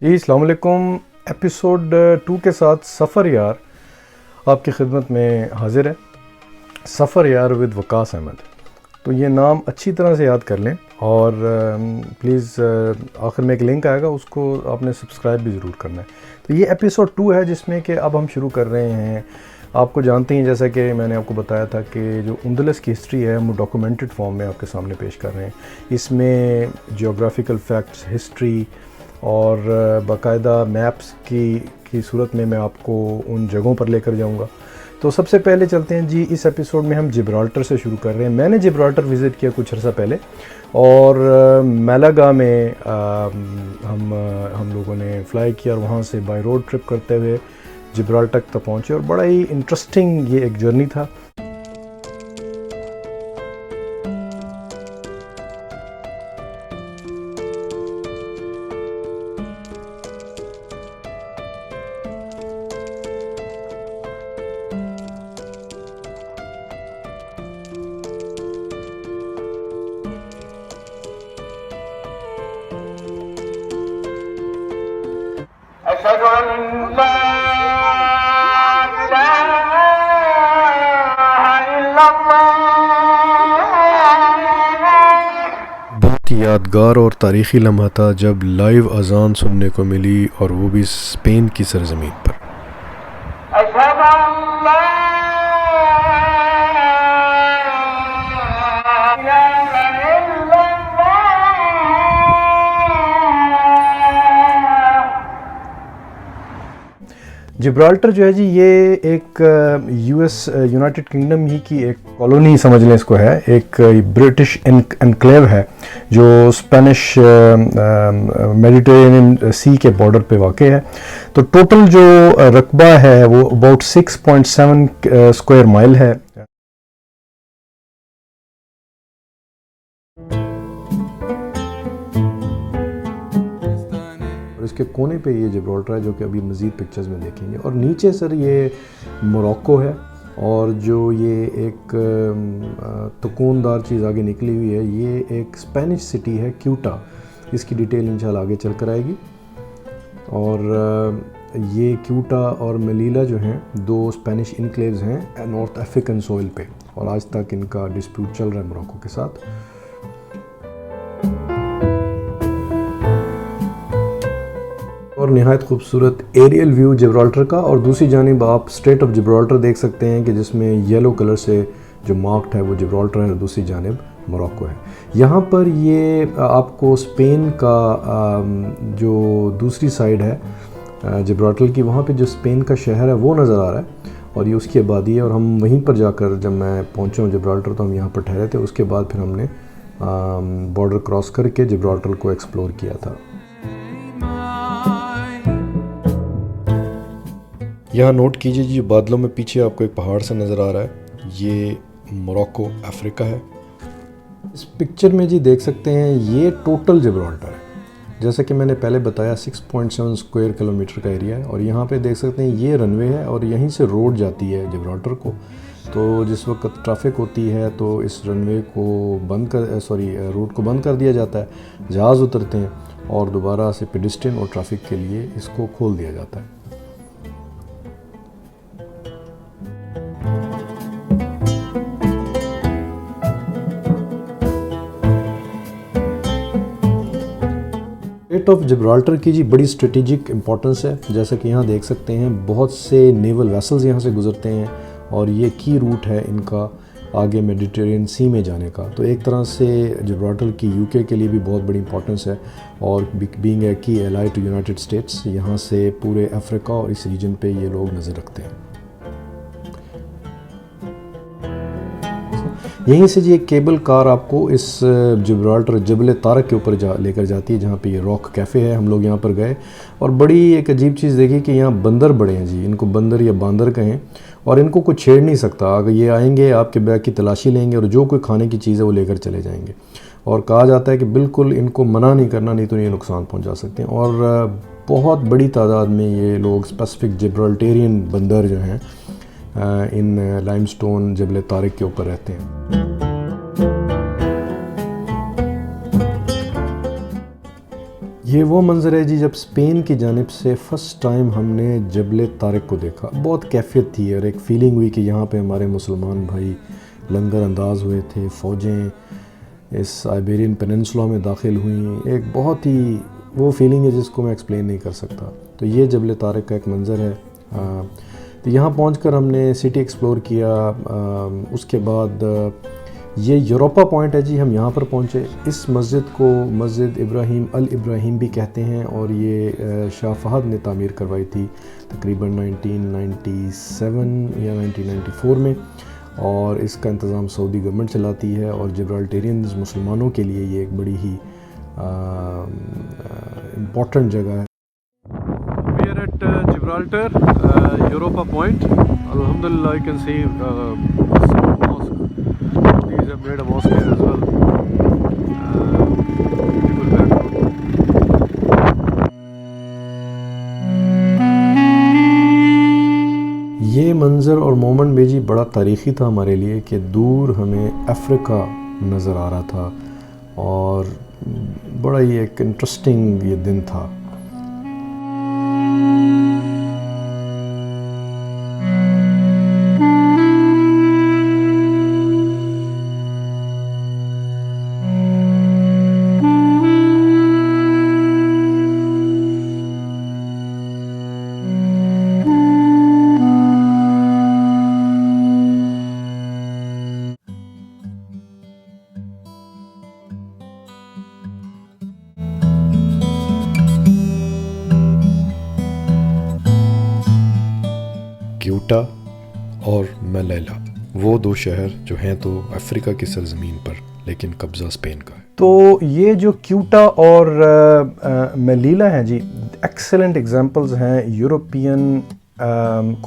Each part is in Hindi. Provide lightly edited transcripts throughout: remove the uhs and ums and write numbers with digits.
जी अस्सलाम वालेकुम। एपिसोड 2 के साथ सफ़र यार आपकी खिदमत में हाजिर है। सफ़र यार विद वकास अहमद, तो ये नाम अच्छी तरह से याद कर लें और प्लीज़ आखिर में एक लिंक आएगा, उसको आपने सब्सक्राइब भी ज़रूर करना है। तो ये एपिसोड 2 है जिसमें कि अब हम शुरू कर रहे हैं। आपको जानते हैं, जैसा कि मैंने आपको बताया था कि जो उंदलस की हिस्ट्री है हम डॉक्यूमेंटेड फॉर्म में आपके सामने पेश कर रहे हैं। इसमें जियोग्राफिकल फैक्ट्स, हिस्ट्री और बाकायदा मैप्स की सूरत में मैं आपको उन जगहों पर लेकर जाऊंगा। तो सबसे पहले चलते हैं जी, इस एपिसोड में हम जिब्राल्टर से शुरू कर रहे हैं। मैंने जिब्राल्टर विज़िट किया कुछ अर्सा पहले और मैलागा में हम लोगों ने फ़्लाई किया और वहाँ से बाय रोड ट्रिप करते हुए जिब्राल्टर तक पहुँचे और बड़ा ही इंटरेस्टिंग ये एक जर्नी था। बहुत यादगार और तारीख़ी लम्हा था जब लाइव अज़ान सुनने को मिली, और वो भी स्पेन की सरज़मीन पर। जिब्राल्टर जो है जी, ये एक यूएस यूनाइटेड किंगडम ही की एक कॉलोनी समझ लें इसको है। एक ब्रिटिश एनक्लेव है जो स्पेनिश मेडिटेरेनियन सी के बॉर्डर पे वाक़ है। तो टोटल जो रकबा है वो अबाउट 6.7 स्क्वायर माइल है। इसके कोने पे ये जिब्राल्टर है जो कि अभी मज़ीद पिक्चर्स में देखेंगे। और नीचे सर ये मोरक्को है, और जो ये एक तकूनदार चीज़ आगे निकली हुई है, ये एक स्पेनिश सिटी है क्यूटा। इसकी डिटेल इंशाल्लाह आगे चल कर आएगी। और ये क्यूटा और मेलीला जो हैं दो स्पेनिश इनक्लेव्स हैं नॉर्थ अफ्रीकन सोइल पे, और आज तक इनका डिस्प्यूट चल रहा है मोरक्को के साथ। और नहायत खूबसूरत एरियल व्यू जिब्राल्टर का। और दूसरी जानिब आप स्ट्रेट ऑफ जिब्राल्टर देख सकते हैं कि जिसमें येलो कलर से जो मार्क्ड है वो जिब्राल्टर है और दूसरी जानिब मोरक्को है। यहाँ पर ये आपको स्पेन का जो दूसरी साइड है जिब्राल्टर की, वहाँ पे जो स्पेन का शहर है वो नज़र आ रहा है और ये उसकी आबादी है। और हम वहीं पर जाकर, जब मैं पहुँचा हूँ जिब्राल्टर, तो हम यहाँ पर ठहरे थे। उसके बाद फिर हमने बॉर्डर क्रॉस करके जिब्राल्टर को एक्सप्लोर किया था। यहाँ नोट कीजिए जी, बादलों में पीछे आपको एक पहाड़ सा नज़र आ रहा है, ये मोरक्को अफ्रीका है। इस पिक्चर में जी देख सकते हैं ये टोटल जिब्राल्टर है। जैसा कि मैंने पहले बताया 6.7 स्क्वायर किलोमीटर का एरिया है। और यहाँ पे देख सकते हैं ये रनवे है और यहीं से रोड जाती है जिब्राल्टर को। तो जिस वक्त ट्रैफिक होती है तो इस रनवे को रूट को बंद कर दिया जाता है, जहाज़ उतरते हैं और दोबारा से पेडेस्ट्रियन और ट्रैफिक के लिए इसको खोल दिया जाता है। स्ट्रेट ऑफ जिब्राल्टर की जी बड़ी स्ट्रेटेजिक इंपॉर्टेंस है। जैसा कि यहाँ देख सकते हैं बहुत से नेवल वेसल्स यहाँ से गुजरते हैं और ये की रूट है इनका आगे मेडिटेरेनियन सी में जाने का। तो एक तरह से जिब्राल्टर की यूके के लिए भी बहुत बड़ी इंपॉर्टेंस है। और बीइंग ए की एलाई टू यूनाइटेड स्टेट्स, यहाँ से पूरे अफ्रीका और इस रीजन पे ये लोग नज़र रखते हैं। यहीं से जी एक केबल कार आपको इस जिब्राल्टर जबल तारक के ऊपर लेकर जाती है, जहाँ पे ये रॉक कैफ़े है। हम लोग यहाँ पर गए और बड़ी एक अजीब चीज़ देखी कि यहाँ बंदर बड़े हैं जी, इनको बंदर या बांदर कहें, और इनको कोई छेड़ नहीं सकता। अगर ये आएंगे आपके बैग की तलाशी लेंगे और जो कोई खाने की चीज़ है वो लेकर चले जाएंगे। और कहा जाता है कि बिल्कुल इनको मना नहीं करना, नहीं तो ये नुकसान पहुँचा सकते हैं। और बहुत बड़ी तादाद में ये लोग स्पेसिफिक जिब्राल्टेरियन बंदर जो हैं इन लाइमस्टोन जबल तारिक के ऊपर रहते हैं। ये वो मंज़र है जी जब स्पेन की जानिब से फ़र्स्ट टाइम हमने जबल तारिक को देखा। बहुत कैफियत थी और एक फ़ीलिंग हुई कि यहाँ पे हमारे मुसलमान भाई लंगर अंदाज हुए थे, फ़ौजें इस आइबेरियन पेनिनसुला में दाखिल हुई। एक बहुत ही वो फीलिंग है जिसको मैं एक्सप्लेन नहीं कर सकता। तो ये जबल तारिक का एक मंज़र है। तो यहाँ पहुँचकर हमने सिटी एक्सप्लोर किया। उसके बाद ये यूरोपा पॉइंट है जी, हम यहाँ पर पहुँचे। इस मस्जिद को मस्जिद इब्राहिम अल इब्राहिम भी कहते हैं और ये शाह फहद ने तामीर करवाई थी तकरीबन 1997 या 1994 में, और इसका इंतज़ाम सऊदी गवर्नमेंट चलाती है और जिब्राल्टेरियंस मुसलमानों के लिए ये एक बड़ी ही इम्पॉर्टेंट जगह है। We are at Gibraltar, Europa Point. Alhamdulillah, you can see mosque. These have made a mosque here as well. Beautiful background. ये मंज़र और मोमेंट भी जी बड़ा तारीख़ी था हमारे लिए कि दूर हमें अफ्रीका नज़र आ रहा था और बड़ा ही एक इंटरेस्टिंग ये दिन था। क्यूटा और मेलेला, वो दो शहर जो हैं तो अफ्रीका की सरजमीन पर, लेकिन कब्ज़ा स्पेन का है। तो ये जो क्यूटा और मेलीला हैं जी, एक्सेलेंट एग्जांपल्स हैं यूरोपियन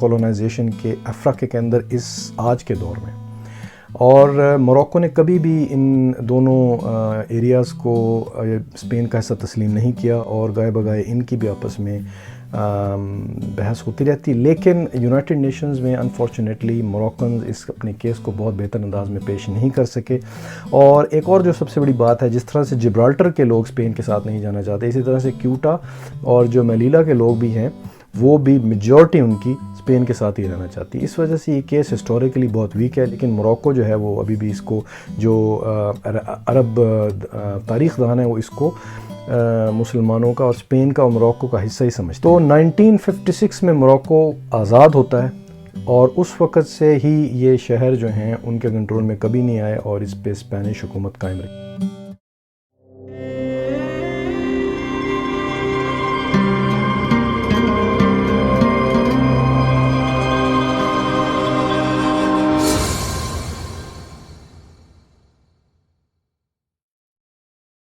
कॉलोनाइजेशन के अफ्रीका के अंदर इस आज के दौर में। और मोरक्को ने कभी भी इन दोनों एरियाज़ को स्पेन का हिस्सा तस्लीम नहीं किया और गाए बगाए इनकी भी आपस में बहस होती रहती। लेकिन यूनाइटेड नेशंस में अनफॉर्चुनेटली मोरक्कन इस अपने केस को बहुत बेहतर अंदाज में पेश नहीं कर सके। और एक और जो सबसे बड़ी बात है, जिस तरह से जिब्राल्टर के लोग स्पेन के साथ नहीं जाना चाहते, इसी तरह से क्यूटा और जो मेलीला के लोग भी हैं वो भी मेजॉरिटी उनकी स्पेन के साथ ही रहना चाहती है। इस वजह से ये केस हिस्टोरिकली बहुत वीक है। लेकिन मोरक्को जो है वो अभी भी इसको, जो अरब तारीख़ दान है वो इसको मुसलमानों का और स्पेन का और मोरक्को का हिस्सा ही समझते। तो 1956 में मोरक्को आज़ाद होता है और उस वक़्त से ही ये शहर जो हैं उनके कंट्रोल में कभी नहीं आए और इस पे स्पेनिश हुकूमत कायम रही।